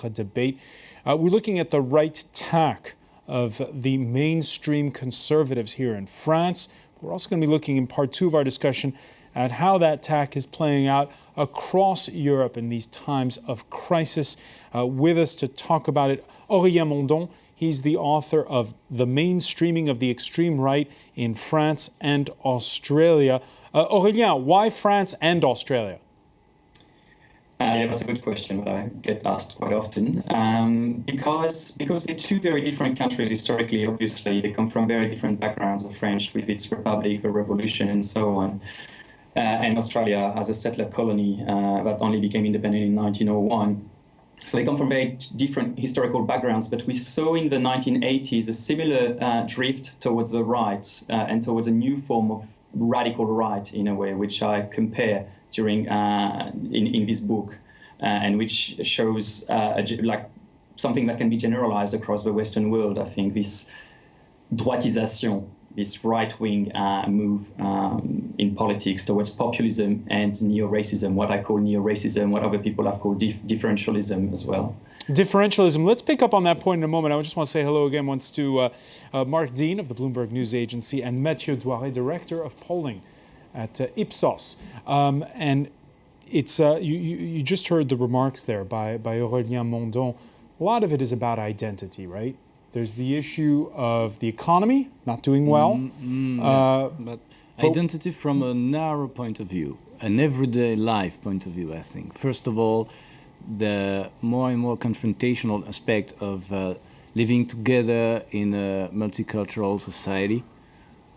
DOIRET debate. We're looking at the right tack of the mainstream conservatives here in France. We're also going to be looking in part two of our discussion at how that tack is playing out across Europe in these times of crisis. With us to talk about it, Aurélien MONDON. He's the author of The Mainstreaming of the Extreme Right in France and Australia. Aurélien, why France and Australia? Yeah, that's a good question that I get asked quite often. Because we're two very different countries historically, obviously. They come from very different backgrounds of French with its republic, the revolution, and so on. And Australia as a settler colony that only became independent in 1901. So they come from very different historical backgrounds, but we saw in the 1980s a similar drift towards the right and towards a new form of radical right, in a way, which I compare during in this book, and which shows like something that can be generalized across the Western world. I think this droitisation, this right-wing move in politics towards populism and neo-racism, what I call neo-racism, what other people have called differentialism as well. Differentialism. Let's pick up on that point in a moment. I just want to say hello again once to Mark Dean of the Bloomberg News Agency and Mathieu DOIRET, Director of Polling at IPSOS. And it's you just heard the remarks there by Aurélien MONDON. A lot of it is about identity, right? There's the issue of the economy not doing well. But identity from a narrow point of view, an everyday life point of view, I think. First of all, the more and more confrontational aspect of living together in a multicultural society,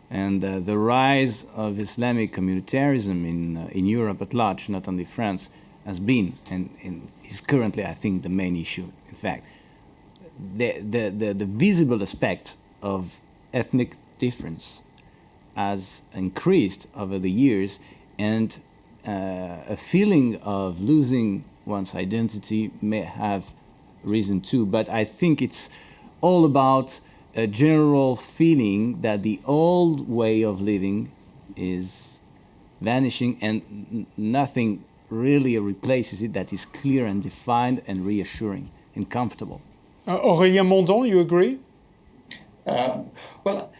and the rise of Islamic communitarism in Europe at large, not only France, has been and is currently, I think, the main issue. In fact, the visible aspect of ethnic difference has increased over the years, and a feeling of losing one's identity may have reason too. But I think it's all about a general feeling that the old way of living is vanishing and nothing really replaces it that is clear and defined and reassuring and comfortable. Aurélien MONDON, you agree? Well,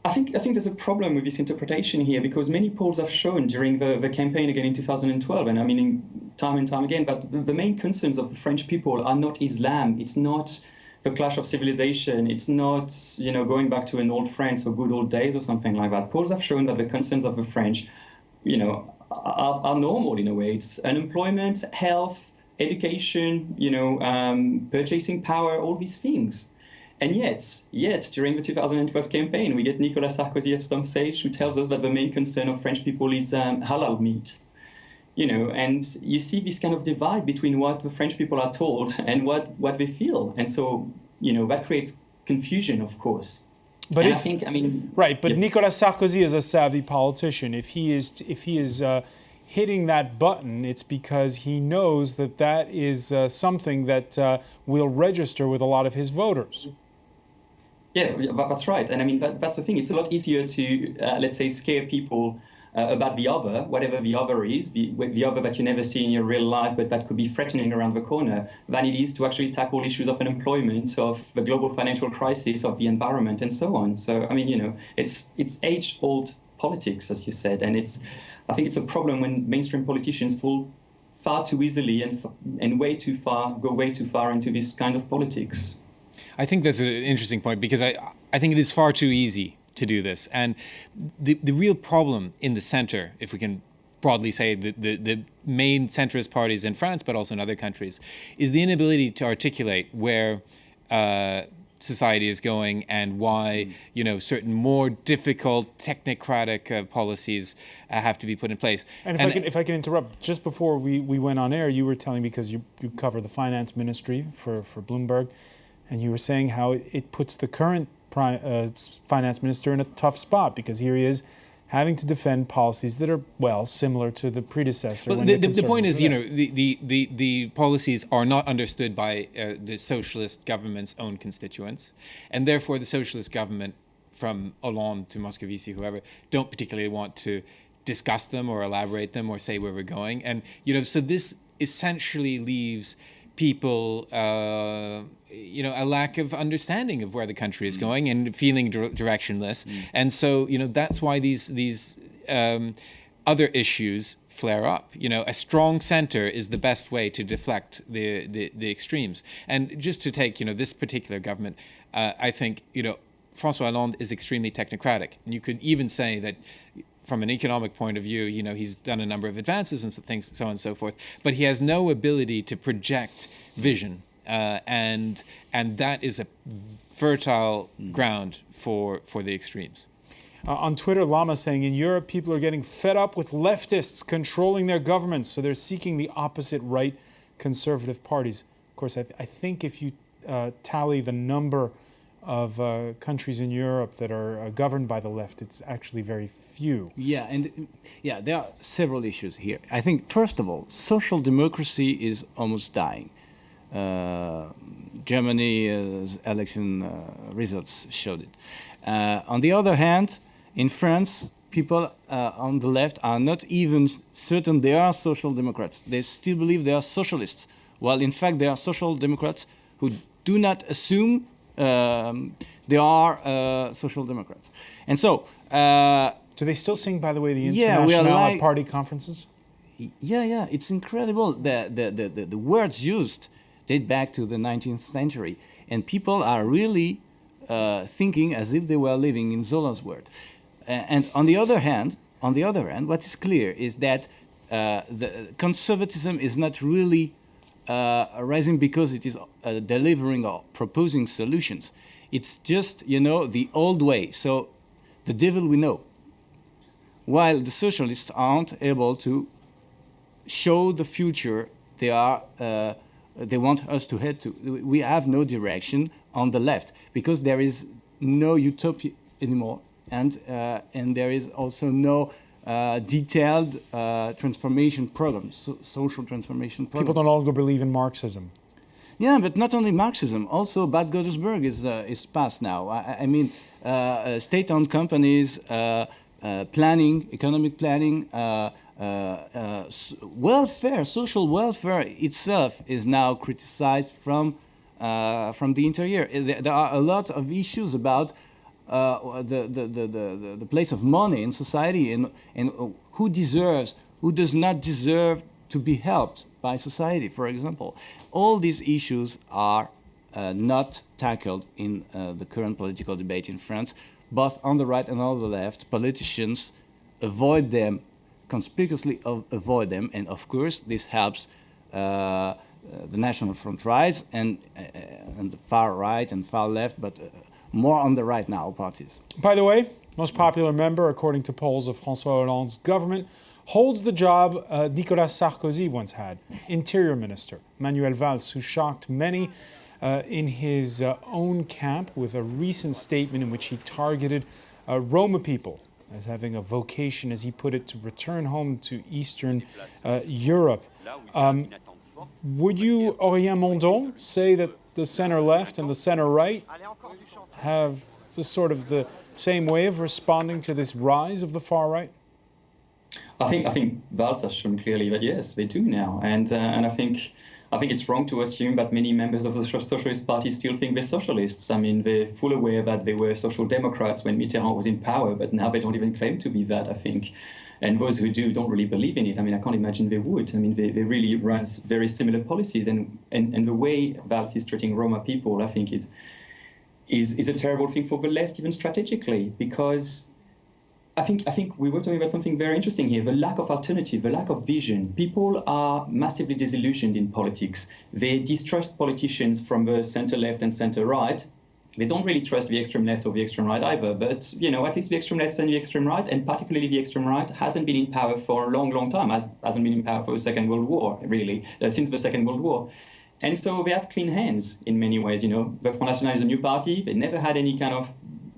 I think there's a problem with this interpretation here, because many polls have shown during the campaign again in 2012, and I mean time and time again, that the main concerns of the French people are not Islam. It's not the clash of civilization. It's not, going back to an old France or good old days or something like that. Polls have shown that the concerns of the French, are normal in a way. It's unemployment, health, education, purchasing power, all these things. And yet, during the 2012 campaign, we get Nicolas Sarkozy at some stage who tells us that the main concern of French people is halal meat. And you see this kind of divide between what the French people are told and what they feel. And so, that creates confusion, of course. But yeah. Nicolas Sarkozy is a savvy politician. If he is hitting that button, it's because he knows that is something that will register with a lot of his voters. Yeah, that's right. And that's the thing. It's a lot easier to, let's say, scare people about the other, whatever the other is, the other that you never see in your real life, but that could be threatening around the corner, than it is to actually tackle issues of unemployment, of the global financial crisis, of the environment, and so on. So, it's age-old politics, as you said, and I think it's a problem when mainstream politicians fall far too easily and go way too far into this kind of politics. I think that's an interesting point, because I think it is far too easy to do this. And the real problem in the center, if we can broadly say the main centrist parties in France, but also in other countries, is the inability to articulate where society is going and why certain more difficult technocratic policies have to be put in place. And if I can interrupt, just before we went on air, you were telling, because you cover the finance ministry for Bloomberg, and you were saying how it puts the current finance minister in a tough spot, because here he is having to defend policies that are, similar to the predecessor. Well, the point is, the policies are not understood by the socialist government's own constituents, and therefore the socialist government, from Hollande to Moscovici, whoever, don't particularly want to discuss them or elaborate them or say where we're going. And, so this essentially leaves people, a lack of understanding of where the country is going and feeling directionless. And so, that's why these other issues flare up. A strong center is the best way to deflect the extremes. And just to take, this particular government, I think, François Hollande is extremely technocratic. And you could even say that from an economic point of view, he's done a number of advances and things, so on and so forth, but he has no ability to project vision. And that is a fertile ground for the extremes. On Twitter, Lama saying, in Europe, people are getting fed up with leftists controlling their governments, so they're seeking the opposite right conservative parties. Of course, I think if you tally the number of countries in Europe that are governed by the left, it's actually very few. Yeah, and there are several issues here. I think, first of all, social democracy is almost dying. Germany's election results showed it. On the other hand, in France, people on the left are not even certain they are social democrats. They still believe they are socialists, while in fact they are social democrats who do not assume they are social democrats. And so... do they still sing, by the way, the Yeah, International Party conferences? Yeah, it's incredible. The words used date back to the 19th century, and people are really thinking as if they were living in Zola's world. And on the other hand, what is clear is that the conservatism is not really rising because it is delivering or proposing solutions. It's just, the old way. So the devil we know. While the socialists aren't able to show the future they want us to head to. We have no direction on the left because there is no utopia anymore, and there is also no detailed transformation programs, social transformation programs. People no longer believe in Marxism. Yeah, but not only Marxism. Also, Bad Godesberg is past now. I mean, state-owned companies, planning, economic planning, welfare, social welfare itself is now criticized from the interior. There are a lot of issues about the place of money in society and who does not deserve to be helped by society, for example. All these issues are not tackled in the current political debate in France. Both on the right and on the left, politicians avoid them, conspicuously avoid them, and of course this helps the National Front rise and the far right and far left, but more on the right now parties. By the way, most popular member, according to polls of François Hollande's government, holds the job Nicolas Sarkozy once had, Interior Minister. Manuel Valls, who shocked many in his own camp with a recent statement in which he targeted Roma people as having a vocation, as he put it, to return home to Eastern Europe. Would you, Aurélien MONDON, say that the center-left and the center-right have the same way of responding to this rise of the far-right? I think Valls has shown clearly that yes, they do now, and I think it's wrong to assume that many members of the Socialist Party still think they're socialists. I mean, they're fully aware that they were social democrats when Mitterrand was in power, but now they don't even claim to be that, I think. And those who do don't really believe in it. I mean, I can't imagine they would. I mean, they really run very similar policies, and the way Valls is treating Roma people, I think, is a terrible thing for the left, even strategically, because I think we were talking about something very interesting here, the lack of alternative, the lack of vision. People are massively disillusioned in politics. They distrust politicians from the center-left and center-right. They don't really trust the extreme left or the extreme right either, but at least the extreme left and the extreme right, and particularly the extreme right, hasn't been in power for a long, long time, hasn't been in power for the Second World War, really, since the Second World War. And so they have clean hands in many ways. The Front National is a new party. They never had any kind of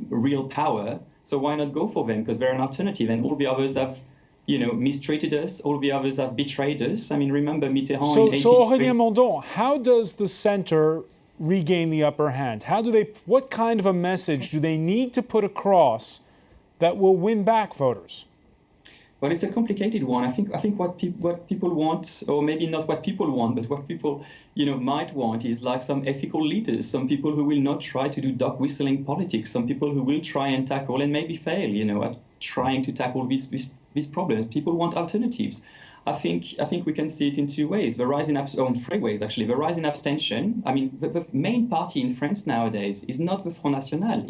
real power. So why not go for them? Because they're an alternative, and all the others have, mistreated us. All the others have betrayed us. I mean, remember Mitterrand. So Aurélien MONDON, how does the center regain the upper hand? What kind of a message do they need to put across that will win back voters? Well, it's a complicated one. I think what people want, or maybe not what people want, but what people might want is like some ethical leaders, some people who will not try to do dog whistling politics, some people who will try and tackle and maybe fail, at trying to tackle these problems. People want alternatives. I think we can see it in two ways. The rise in three ways actually. The rise in abstention. I mean, the main party in France nowadays is not the Front National.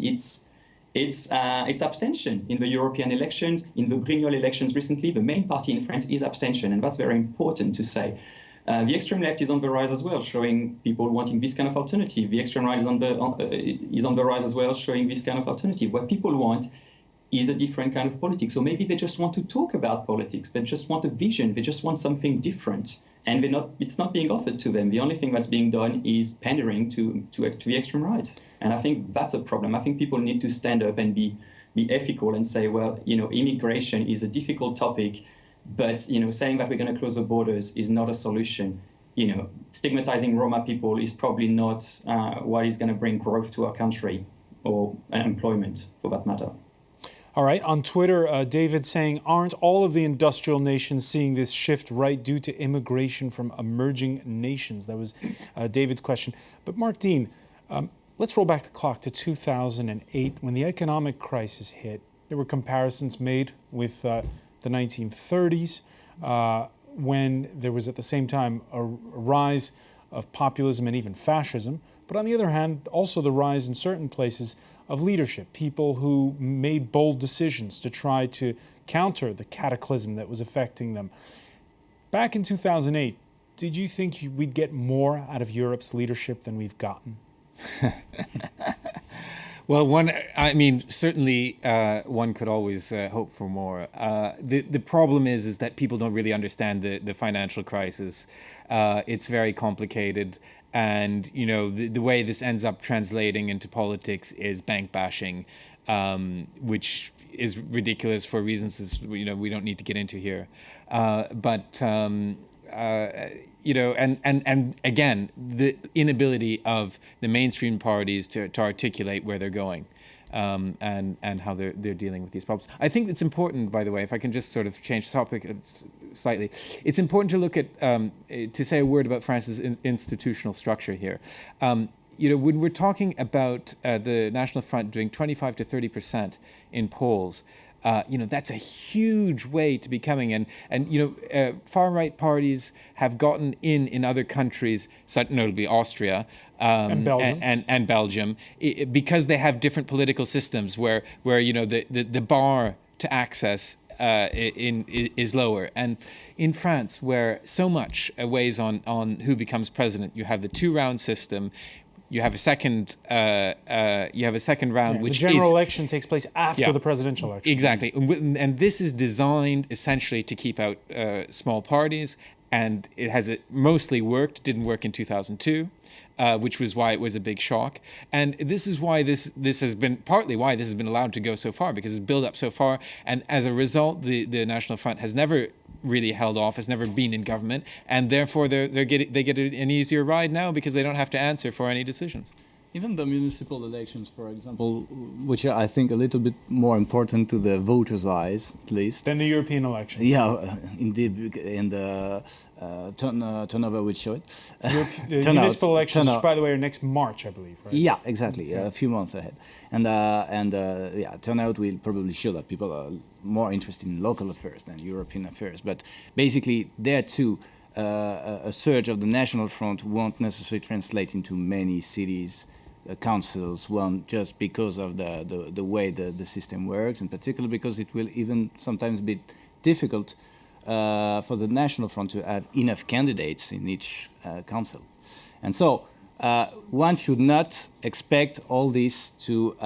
It's abstention. In the European elections, in the Brignol elections recently, the main party in France is abstention, and that's very important to say. The extreme left is on the rise as well, showing people wanting this kind of alternative. The extreme right is on the rise as well, showing this kind of alternative. What people want is a different kind of politics, or maybe they just want to talk about politics. They just want a vision. They just want something different, and it's not being offered to them. The only thing that's being done is pandering to the extreme right, and I think that's a problem. I think people need to stand up and be ethical and say, well, immigration is a difficult topic, but saying that we're going to close the borders is not a solution. Stigmatizing Roma people is probably not what is going to bring growth to our country, or employment for that matter. All right, on Twitter, David saying, aren't all of the industrial nations seeing this shift right due to immigration from emerging nations? That was David's question. But Mark Dean, let's roll back the clock to 2008 when the economic crisis hit. There were comparisons made with the 1930s when there was at the same time a rise of populism and even fascism. But on the other hand, also the rise in certain places of leadership, people who made bold decisions to try to counter the cataclysm that was affecting them. Back in 2008, did you think we'd get more out of Europe's leadership than we've gotten? Well, certainly one could always hope for more. The problem is that people don't really understand the financial crisis. It's very complicated. And, the way this ends up translating into politics is bank bashing, which is ridiculous for reasons we don't need to get into here. And again, the inability of the mainstream parties to articulate where they're going. And how they're dealing with these problems. I think it's important, by the way, if I can just sort of change the topic slightly, it's important to look at, to say a word about France's institutional structure here. When we're talking about the National Front doing 25 to 30% in polls, that's a huge way to be coming. And far-right parties have gotten in other countries, notably Austria, and Belgium, and Belgium, because they have different political systems where the bar to access is lower. And in France, where so much weighs on who becomes president, you have the two-round system. You have a second round, which the general election takes place after the presidential election. Exactly, and this is designed essentially to keep out small parties, and it has mostly worked. Didn't work in 2002, which was why it was a big shock. And this is why this has been partly why this has been allowed to go so far, because it's built up so far, and as a result, the National Front has never really held office, never been in government, and therefore they get an easier ride now because they don't have to answer for any decisions. Even the municipal elections, for example, which are, I think, a little bit more important to the voters' eyes, at least. Than the European elections. Yeah, indeed, and the turnover would show it. The municipal elections, which, by the way, are next March, I believe, right? Yeah, exactly, a few months ahead. And turnout will probably show that people are more interested in local affairs than European affairs. But basically, there too, a surge of the National Front won't necessarily translate into many cities, councils, just because of the way the system works, in particular because it will even sometimes be difficult for the National Front to have enough candidates in each council. And so one should not expect all this to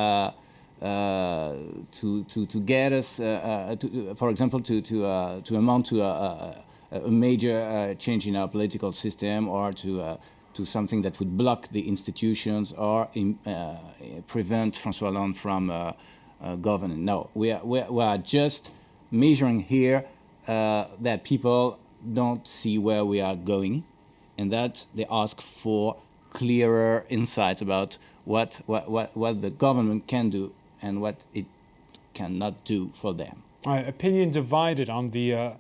get us, for example, to amount to a major change in our political system, or to something that would block the institutions or prevent François Hollande from governing. No, we are just measuring here that people don't see where we are going, and that they ask for clearer insights about what the government can do and what it cannot do for them. Opinion divided on the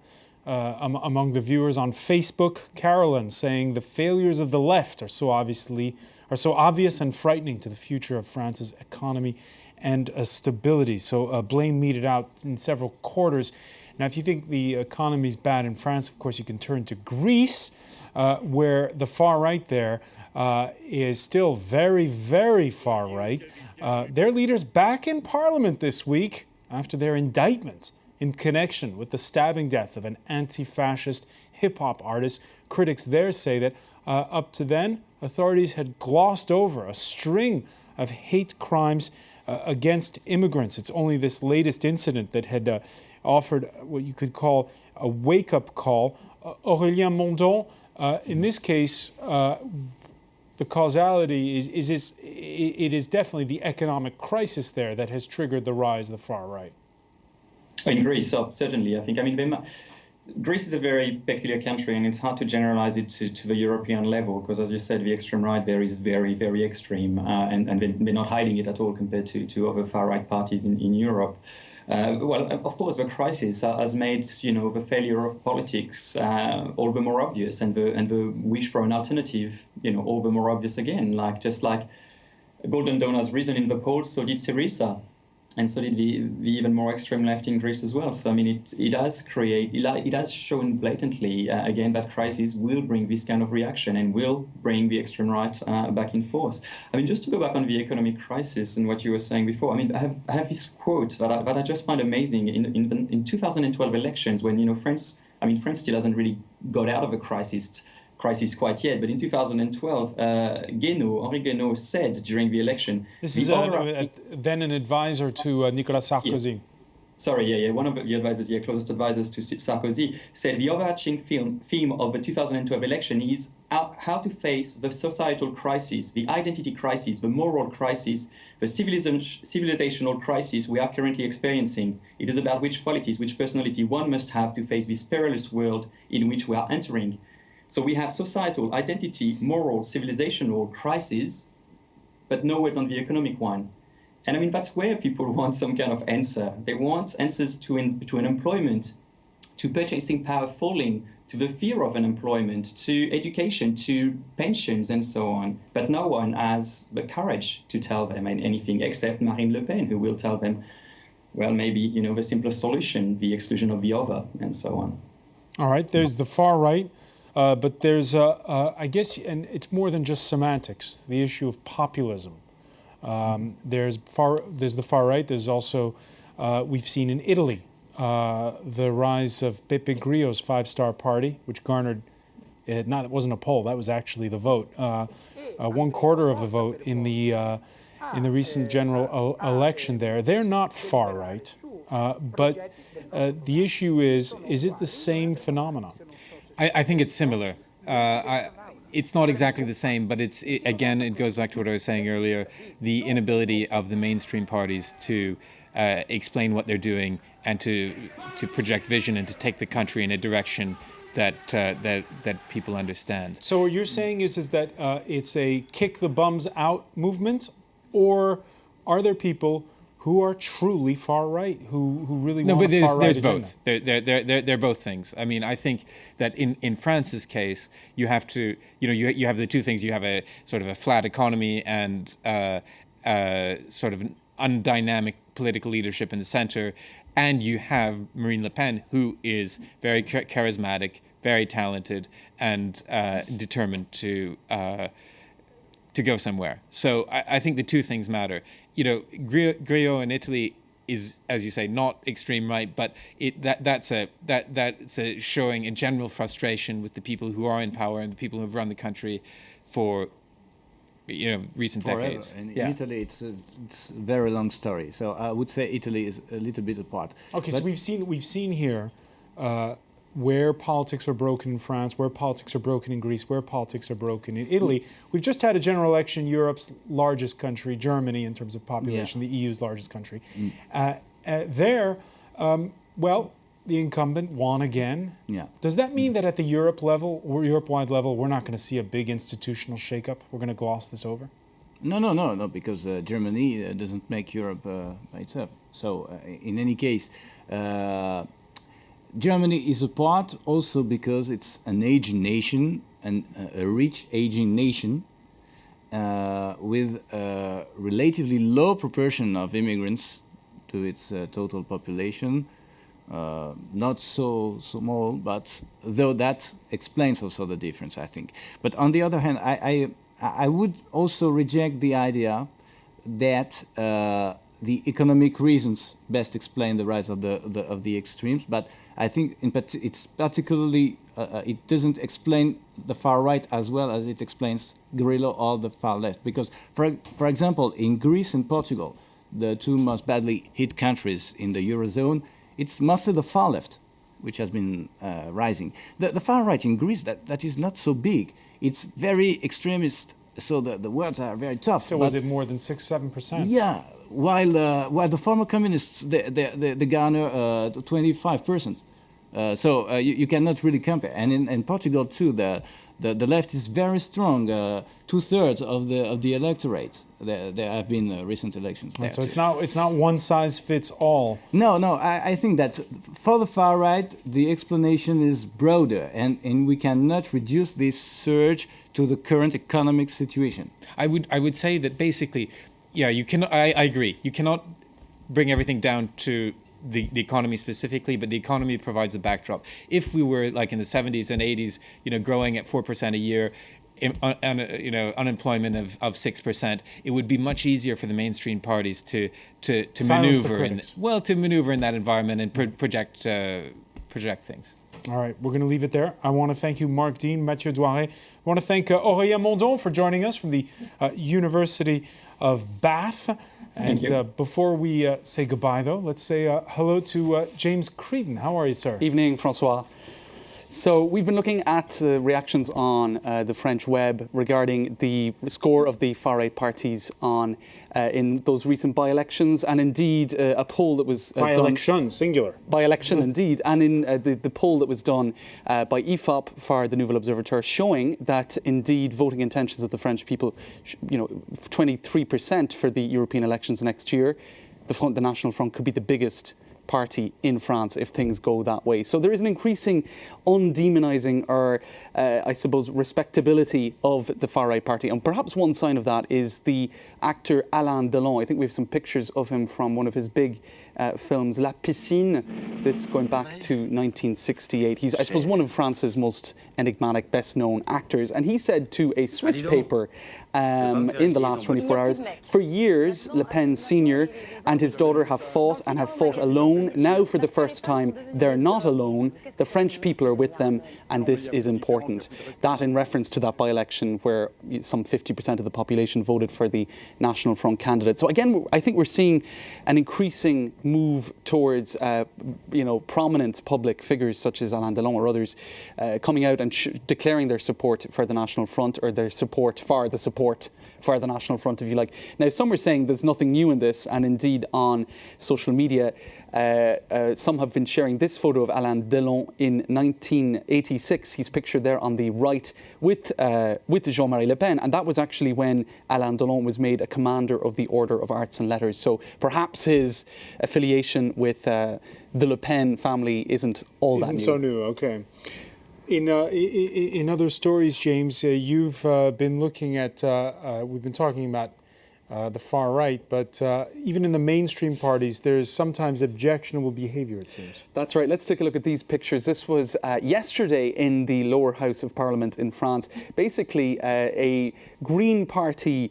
among the viewers on Facebook. Carolyn saying the failures of the left are so obvious and frightening to the future of France's economy and stability. So blame meted out in several quarters. Now, if you think the economy is bad in France, of course, you can turn to Greece, where the far right there is still very, very far right. Their leader's back in Parliament this week after their indictment in connection with the stabbing death of an anti-fascist hip-hop artist. Critics there say that up to then, authorities had glossed over a string of hate crimes against immigrants. It's only this latest incident that had offered what you could call a wake-up call. Aurélien MONDON, in this case, the causality is definitely the economic crisis there that has triggered the rise of the far right. In Greece, certainly, I think. I mean, Greece is a very peculiar country, and it's hard to generalize it to the European level, because, as you said, the extreme right there is very, very extreme, and they're not hiding it at all compared to other far-right parties in Europe. Well, of course, the crisis has made, the failure of politics all the more obvious, and the wish for an alternative, all the more obvious again. Just like Golden Dawn has risen in the polls, so did Syriza, and so did the even more extreme left in Greece as well. So I mean, it has shown blatantly again that crisis will bring this kind of reaction and will bring the extreme right back in force. I mean, just to go back on the economic crisis and what you were saying before. I mean, I have this quote that I just find amazing in 2012 elections, when France still hasn't really got out of a crisis quite yet, but in 2012, Henri Guénaud said during the election... This is then an advisor to Nicolas Sarkozy. Yeah. One of the advisors, closest advisors to Sarkozy, said the overarching theme of the 2012 election is how to face the societal crisis, the identity crisis, the moral crisis, the civilizational crisis we are currently experiencing. It is about which qualities, which personality one must have to face this perilous world in which we are entering. So we have societal, identity, moral, civilizational crises, but no words on the economic one. And I mean, that's where people want some kind of answer. They want answers to unemployment, to purchasing power falling, to the fear of unemployment, to education, to pensions, and so on. But no one has the courage to tell them anything except Marine Le Pen, who will tell them, well, maybe, the simplest solution, the exclusion of the other, and so on. All right, there's the far right. But there's, I guess, and it's more than just semantics, the issue of populism. There's the far right. There's also, we've seen in Italy, the rise of Beppe Grillo's Five-Star Party, which garnered, it wasn't a poll, that was actually the vote, 1/4 of the vote in the recent general election there. They're not far right, but the issue is it the same phenomenon? I think it's similar. It's not exactly the same, but again, it goes back to what I was saying earlier, the inability of the mainstream parties to explain what they're doing and to project vision and to take the country in a direction that people understand. So what you're saying is that it's a kick the bums out movement, or are there people who are truly far right, who really want a far right agenda? Both. They're both things. I mean, I think that in France's case, you have to, you have the two things. You have a sort of a flat economy and sort of an undynamic political leadership in the center, and you have Marine Le Pen, who is very charismatic, very talented, and determined to go somewhere. So I think the two things matter. Grillo in Italy is, as you say, not extreme right, but that's a showing a general frustration with the people who are in power and the people who have run the country for recent decades. In Italy, it's a very long story. So I would say Italy is a little bit apart. Okay, so we've seen here where politics are broken in France, where politics are broken in Greece, where politics are broken in Italy. We've just had a general election, Europe's largest country, Germany, in terms of population, the EU's largest country. The incumbent won again. Yeah. Does that mean that at the Europe level or Europe-wide level, we're not going to see a big institutional shakeup? We're going to gloss this over? No, because Germany doesn't make Europe by itself. So, in any case, Germany is a part also because it's an aging nation, and a rich aging nation with a relatively low proportion of immigrants to its total population. Not so small, but though that explains also the difference, I think. But on the other hand, I would also reject the idea that the economic reasons best explain the rise of the extremes. But I think it's particularly it doesn't explain the far right as well as it explains guerrilla or the far left. Because, for example, in Greece and Portugal, the two most badly hit countries in the Eurozone, it's mostly the far left which has been rising. The far right in Greece, that is not so big. It's very extremist, so the words are very tough. So was it more than 6-7%? Yeah, while the former communists, they garner 25%. So you cannot really compare. And in Portugal too, the left is very strong. 2/3 of the electorate. There have been recent elections. Right, so it's not one size fits all. No. I think that for the far right, the explanation is broader, and we cannot reduce this surge to the current economic situation. I would say that basically, yeah, you cannot. I agree. You cannot bring everything down to the economy specifically, but the economy provides a backdrop. If we were like in the 70s and 80s, growing at 4% a year, unemployment of 6%, it would be much easier for the mainstream parties to maneuver to maneuver in that environment and project things. All right, we're going to leave it there. I want to thank you, Marc Dean, Mathieu DOIRET. I want to thank Aurélien MONDON for joining us from the University of Bath. And before we say goodbye, though, let's say hello to James Creedon. How are you, sir? Evening, François. So we've been looking at reactions on the French web regarding the score of the far-right parties on in those recent by-elections, and indeed a poll that was by-election, singular. By-election, indeed, and in the poll that was done by IFOP for the Nouvel Observateur, showing that indeed voting intentions of the French people, 23% for the European elections next year. The National Front could be the biggest party in France if things go that way. So there is an increasing undemonizing or, I suppose, respectability of the far-right party. And perhaps one sign of that is the actor Alain Delon. I think we have some pictures of him from one of his big films, La Piscine, this going back to 1968. He's, I suppose, one of France's most enigmatic, best-known actors. And he said to a Swiss paper in the last 24 hours, for years, Le Pen Sr. and his daughter have fought alone. Now, for the first time, they're not alone. The French people are with them, and this is important. That in reference to that by-election where some 50% of the population voted for the National Front candidate. So again, I think we're seeing an increasing move towards, prominent public figures such as Alain Delon or others coming out and declaring their support for the National Front, or their support for the National Front, if you like. Now, some are saying there's nothing new in this, and indeed on social media, some have been sharing this photo of Alain Delon in 1986. He's pictured there on the right with Jean-Marie Le Pen, and that was actually when Alain Delon was made a commander of the Order of Arts and Letters. So perhaps his affiliation with the Le Pen family isn't all that new. Isn't so new, okay. In other stories, James, you've been looking at, we've been talking about the far right, but even in the mainstream parties, there's sometimes objectionable behavior, it seems. That's right. Let's take a look at these pictures. This was yesterday in the lower house of Parliament in France. Basically, a Green Party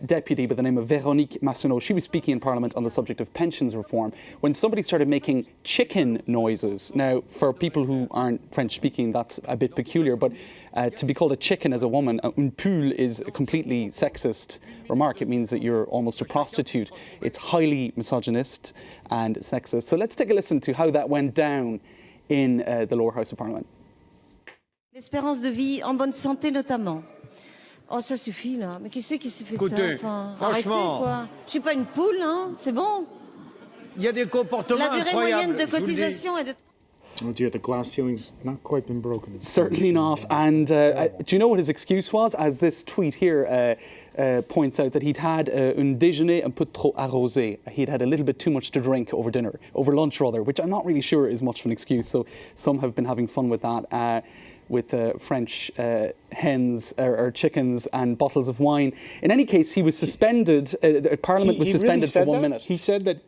deputy by the name of Véronique Massonneau, she was speaking in Parliament on the subject of pensions reform when somebody started making chicken noises. Now, for people who aren't French-speaking, that's a bit peculiar, but to be called a chicken as a woman, une poule, is a completely sexist remark. It means that you're almost a prostitute. It's highly misogynist and sexist. So let's take a listen to how that went down in the lower house of Parliament. L'espérance de vie en bonne santé notamment. Oh, ça suffit là. Mais qui c'est qui s'est fait ça? Enfin, arrêtez quoi. Je suis pas une poule, hein. C'est bon. Il y a des comportements La durée incroyables, moyenne de cotisation est de... Oh dear, the glass ceiling's not quite been broken. Certainly not. And do you know what his excuse was? As this tweet here points out, that he'd had un déjeuner un peu trop arrosé. He'd had a little bit too much to drink over lunch rather, which I'm not really sure is much of an excuse. So some have been having fun with that. With French hens or chickens and bottles of wine. In any case, he was suspended. Parliament was suspended for 1 minute. He said that.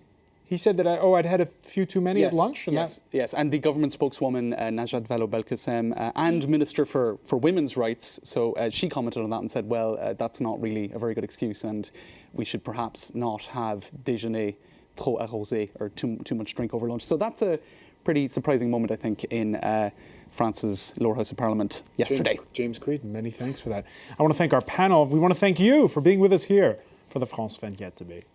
I'd had a few too many at lunch. And yes. And the government spokeswoman Najat Vallaud-Belkacem and Minister for Women's Rights, so she commented on that and said, well, that's not really a very good excuse, and we should perhaps not have déjeuner trop arrosé, or too much drink over lunch. So that's a pretty surprising moment, I think, in France's lower house of Parliament yesterday. James Creedon, many thanks for that. I want to thank our panel. We want to thank you for being with us here for the France 24 debate.